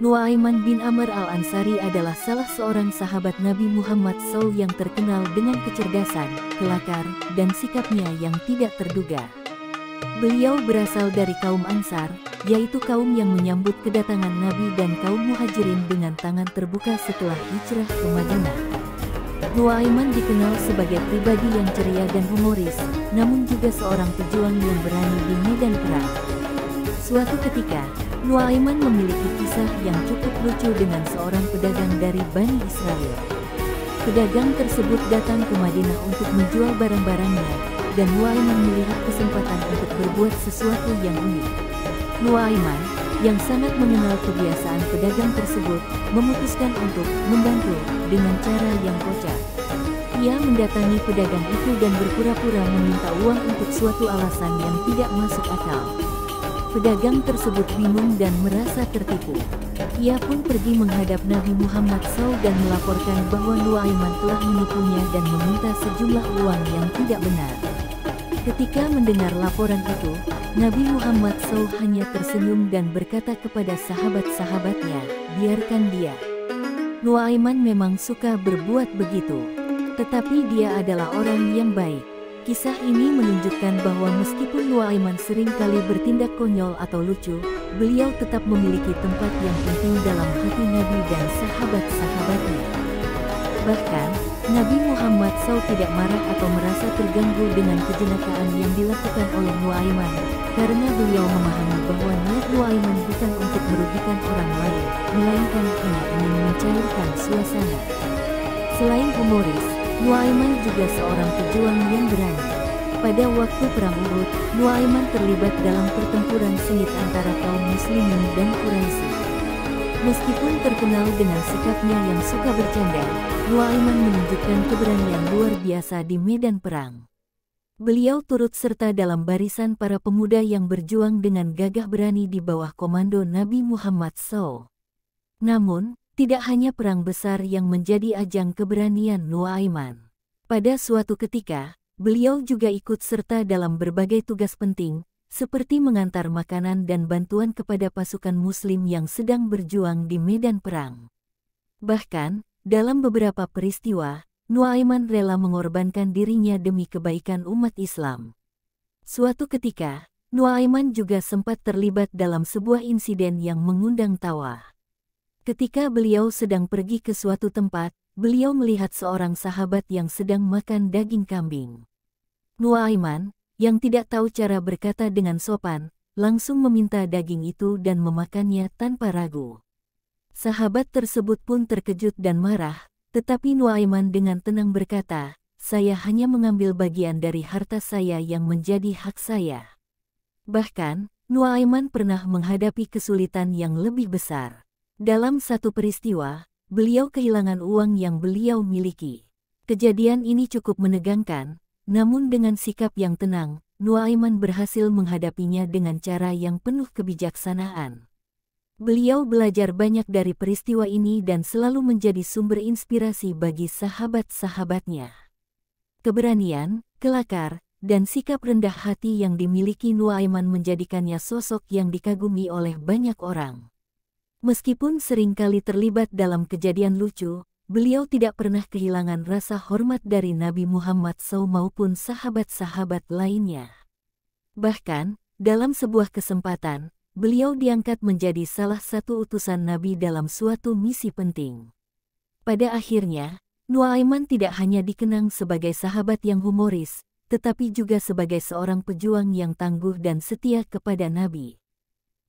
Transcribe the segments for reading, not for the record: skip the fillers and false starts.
Nuaiman bin Amr al-Ansari adalah salah seorang sahabat Nabi Muhammad SAW yang terkenal dengan kecerdasan, kelakar, dan sikapnya yang tidak terduga. Beliau berasal dari kaum Ansar, yaitu kaum yang menyambut kedatangan Nabi dan kaum Muhajirin dengan tangan terbuka setelah hijrah ke Madinah. Nuaiman dikenal sebagai pribadi yang ceria dan humoris, namun juga seorang pejuang yang berani di medan perang. Suatu ketika, Nuaiman memiliki kisah yang cukup lucu dengan seorang pedagang dari Bani Israel. Pedagang tersebut datang ke Madinah untuk menjual barang-barangnya, dan Nuaiman melihat kesempatan untuk berbuat sesuatu yang unik. Nuaiman, yang sangat mengenal kebiasaan pedagang tersebut, memutuskan untuk membantu dengan cara yang kocak. Ia mendatangi pedagang itu dan berpura-pura meminta uang untuk suatu alasan yang tidak masuk akal. Pedagang tersebut bingung dan merasa tertipu. Ia pun pergi menghadap Nabi Muhammad SAW dan melaporkan bahwa Nuaiman telah menipunya dan meminta sejumlah uang yang tidak benar. Ketika mendengar laporan itu, Nabi Muhammad SAW hanya tersenyum dan berkata kepada sahabat-sahabatnya, "Biarkan dia. Nuaiman memang suka berbuat begitu. Tetapi dia adalah orang yang baik." Kisah ini menunjukkan bahwa meskipun Nuaiman seringkali bertindak konyol atau lucu, beliau tetap memiliki tempat yang penting dalam hati Nabi dan sahabat-sahabatnya. Bahkan, Nabi Muhammad SAW tidak marah atau merasa terganggu dengan kejenakaan yang dilakukan oleh Nuaiman, karena beliau memahami bahwa niat Nuaiman bukan untuk merugikan orang lain, melainkan hanya ingin mencairkan suasana. Selain humoris, Nuaiman juga seorang pejuang yang berani. Pada waktu Perang Uhud, Nuaiman terlibat dalam pertempuran sengit antara kaum Muslimin dan Quraisy. Meskipun terkenal dengan sikapnya yang suka bercanda, Nuaiman menunjukkan keberanian luar biasa di medan perang. Beliau turut serta dalam barisan para pemuda yang berjuang dengan gagah berani di bawah komando Nabi Muhammad SAW. Namun, tidak hanya perang besar yang menjadi ajang keberanian Nuaiman. Pada suatu ketika, beliau juga ikut serta dalam berbagai tugas penting, seperti mengantar makanan dan bantuan kepada pasukan Muslim yang sedang berjuang di medan perang. Bahkan, dalam beberapa peristiwa, Nuaiman rela mengorbankan dirinya demi kebaikan umat Islam. Suatu ketika, Nuaiman juga sempat terlibat dalam sebuah insiden yang mengundang tawa. Ketika beliau sedang pergi ke suatu tempat, beliau melihat seorang sahabat yang sedang makan daging kambing. Nuaiman, yang tidak tahu cara berkata dengan sopan, langsung meminta daging itu dan memakannya tanpa ragu. Sahabat tersebut pun terkejut dan marah, tetapi Nuaiman dengan tenang berkata, "Saya hanya mengambil bagian dari harta saya yang menjadi hak saya." Bahkan, Nuaiman pernah menghadapi kesulitan yang lebih besar. Dalam satu peristiwa, beliau kehilangan uang yang beliau miliki. Kejadian ini cukup menegangkan, namun dengan sikap yang tenang, Nuaiman berhasil menghadapinya dengan cara yang penuh kebijaksanaan. Beliau belajar banyak dari peristiwa ini dan selalu menjadi sumber inspirasi bagi sahabat-sahabatnya. Keberanian, kelakar, dan sikap rendah hati yang dimiliki Nuaiman menjadikannya sosok yang dikagumi oleh banyak orang. Meskipun seringkali terlibat dalam kejadian lucu, beliau tidak pernah kehilangan rasa hormat dari Nabi Muhammad SAW maupun sahabat-sahabat lainnya. Bahkan, dalam sebuah kesempatan, beliau diangkat menjadi salah satu utusan Nabi dalam suatu misi penting. Pada akhirnya, Nuaiman tidak hanya dikenang sebagai sahabat yang humoris, tetapi juga sebagai seorang pejuang yang tangguh dan setia kepada Nabi.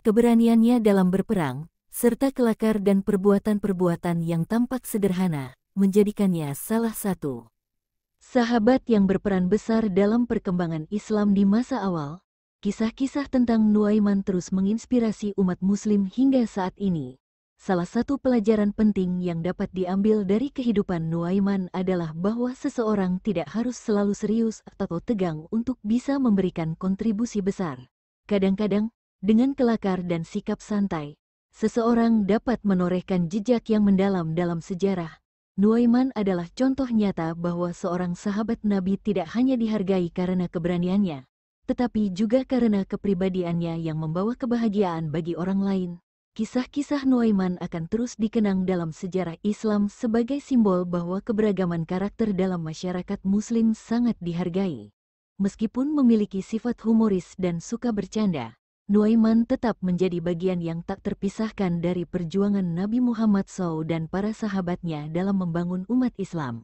Keberaniannya dalam berperang, serta kelakar dan perbuatan-perbuatan yang tampak sederhana, menjadikannya salah satu sahabat yang berperan besar dalam perkembangan Islam di masa awal. Kisah-kisah tentang Nuaiman terus menginspirasi umat Muslim hingga saat ini. Salah satu pelajaran penting yang dapat diambil dari kehidupan Nuaiman adalah bahwa seseorang tidak harus selalu serius atau tegang untuk bisa memberikan kontribusi besar. Kadang-kadang, dengan kelakar dan sikap santai, seseorang dapat menorehkan jejak yang mendalam dalam sejarah. Nuaiman adalah contoh nyata bahwa seorang sahabat Nabi tidak hanya dihargai karena keberaniannya, tetapi juga karena kepribadiannya yang membawa kebahagiaan bagi orang lain. Kisah-kisah Nuaiman akan terus dikenang dalam sejarah Islam sebagai simbol bahwa keberagaman karakter dalam masyarakat Muslim sangat dihargai. Meskipun memiliki sifat humoris dan suka bercanda, Nuaiman tetap menjadi bagian yang tak terpisahkan dari perjuangan Nabi Muhammad SAW dan para sahabatnya dalam membangun umat Islam.